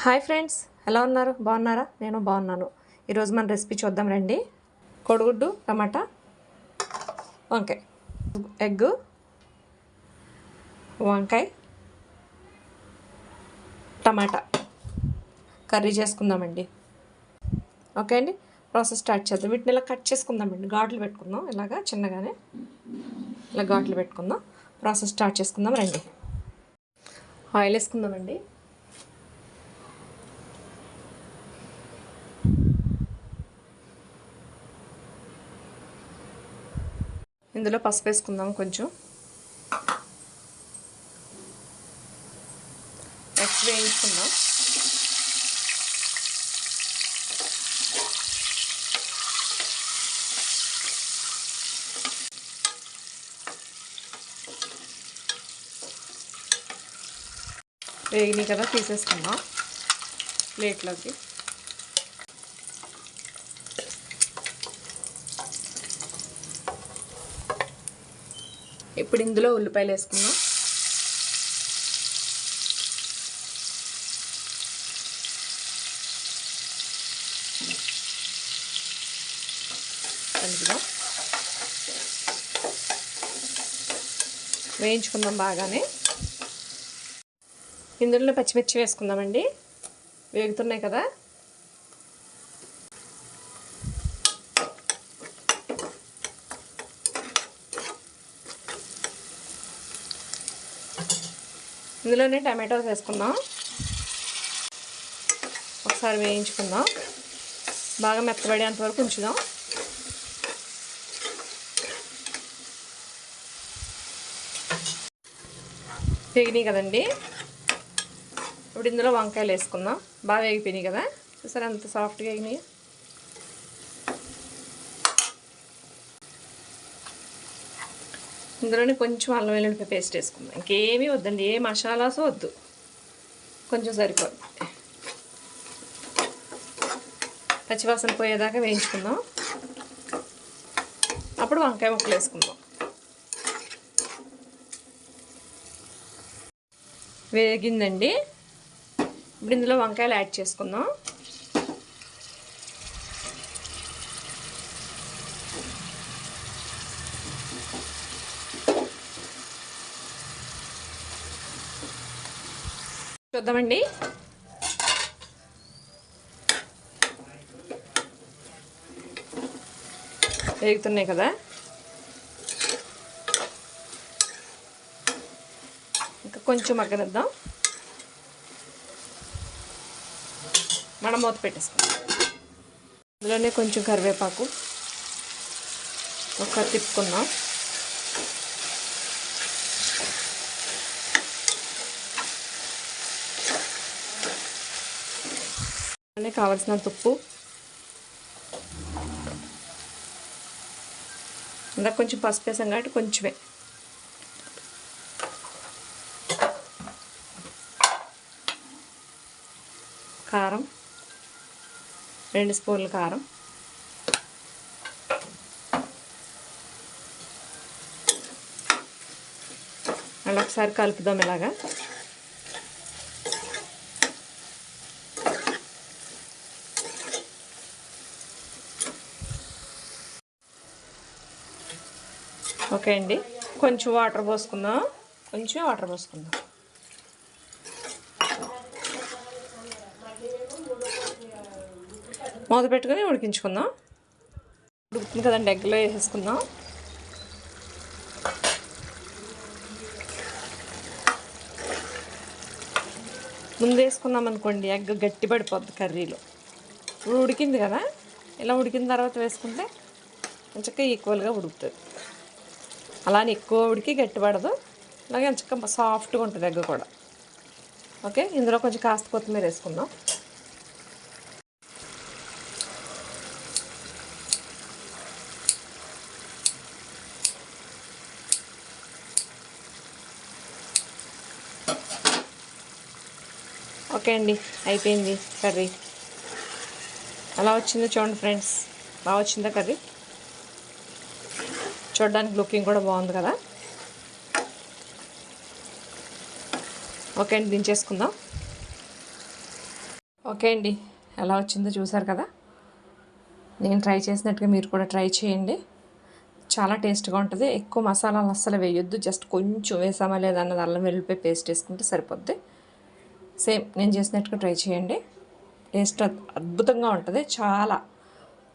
Hi friends, ఎలా ఉన్నారు? బాగున్నారా? నేను బాగున్నాను. ఈరోజు మన రెసిపీ చూద్దాం రండి. కోడిగుడ్డు, టమాటా, వంకాయ, ఎగ్, వంకాయ, టమాటా కర్రీ చేసుకుందామండి. ఓకే అండి, ప్రాసెస్ స్టార్ట్ చేద్దాం. వీటిని ఇలా కట్ చేసుకుందామండి. ఘాట్లు పెట్టుకుందాం. ఇలాగా చిన్నగానే ఇలా ఘాట్లు పెట్టుకుందాం. ప్రాసెస్ స్టార్ట్ చేసుకుందాం రండి. ఆయిల్ వేసుకుందామండి. ఇందులో పసుపు వేసుకుందాం. కొంచెం ఎగ్స్ వేయించుకుందాం. వేగినాయి కదా, తీసేసుకుందాం ప్లేట్లోకి. ఇప్పుడు ఇందులో ఉల్లిపాయలు వేసుకుందాం. కలుపుదాం, వేయించుకుందాం బాగానే. ఇందులో పచ్చిమిర్చి వేసుకుందామండి. వేగుతున్నాయి కదా. ఇందులోనే టమాటోస్ వేసుకుందాం. ఒకసారి వేయించుకుందాం. బాగా మెత్తబడేంత వరకు ఉంచుదాం. వేగినాయి కదండి. ఇప్పుడు ఇందులో వంకాయలు వేసుకుందాం. బాగా వేగిపోయినాయి కదా, చూసారా అంత సాఫ్ట్గా వేగినాయి. ఇందులోనే కొంచెం అల్లం వెల్లుల్లి పేస్ట్ వేసుకుందాం. ఇంకేమీ వద్దండి, ఏ మసాలాస్ వద్దు, కొంచెం సరిపోదు. పచ్చివాసన పోయేదాకా వేయించుకుందాం. అప్పుడు వంకాయ ముక్కలు వేసుకుందాం. వేగిందండి. ఇప్పుడు ఇందులో వంకాయలు యాడ్ చేసుకుందాం. చూద్దామండి. వేగుతున్నాయి కదా. ఇంకా కొంచెం మగ్గనిద్దాం. మనం మూత పెట్టేసుకుందాం. అందులోనే కొంచెం కరివేపాకు ఒక తిప్పుకుందాం. కావలసినంత ఉప్పు, ఇందాక కొంచెం పసుపు వేసాం కాబట్టి కొంచెమే, కారం 2 స్పూన్లు కారం, అలా ఒకసారి కలుపుదాం ఇలాగా. ఓకే అండి, కొంచెం వాటర్ పోసుకుందాం. మూత పెట్టుకొని ఉడికించుకుందాం. ఉడుకుతుంది కదండి, ఎగ్లో వేసేసుకుందాం. ముందు వేసుకున్నాం అనుకోండి, ఎగ్ గట్టి పడిపోద్ది కర్రీలో. ఇప్పుడు ఉడికింది కదా, ఇలా ఉడికిన తర్వాత వేసుకుంటే మంచిగా ఈక్వల్గా ఉడుకుతుంది. అలానే ఎక్కువ ఉడికి గట్టి పడదు, అలాగే మంచిగా సాఫ్ట్గా ఉంటుంది ఎగ్ కూడా. ఓకే, ఇందులో కొంచెం కాస్త కొత్తిమీర వేసుకుందాం. ఓకే అండి, అయిపోయింది కర్రీ. ఎలా వచ్చిందో చూడండి ఫ్రెండ్స్. బాగా వచ్చిందా కర్రీ? చూడడానికి లుకింగ్ కూడా బాగుంది కదా. ఓకే అండి, దించేసుకుందాం. ఓకే అండి, ఎలా వచ్చిందో చూసారు కదా. నేను ట్రై చేసినట్టుగా మీరు కూడా ట్రై చేయండి. చాలా టేస్ట్గా ఉంటుంది. ఎక్కువ మసాలాలు అస్సలు వేయొద్దు, జస్ట్ కొంచెం వేసామా లేదా అన్నది అల్లం వెల్లుల్లిపాయ పేస్ట్ వేసుకుంటే సరిపోద్ది. సేమ్ నేను చేసినట్టుగా ట్రై చేయండి. టేస్ట్ అద్భుతంగా ఉంటుంది. చాలా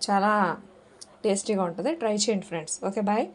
చాలా టేస్టీగా ఉంటుంది. ట్రై చేయండి ఫ్రెండ్స్. Okay, bye.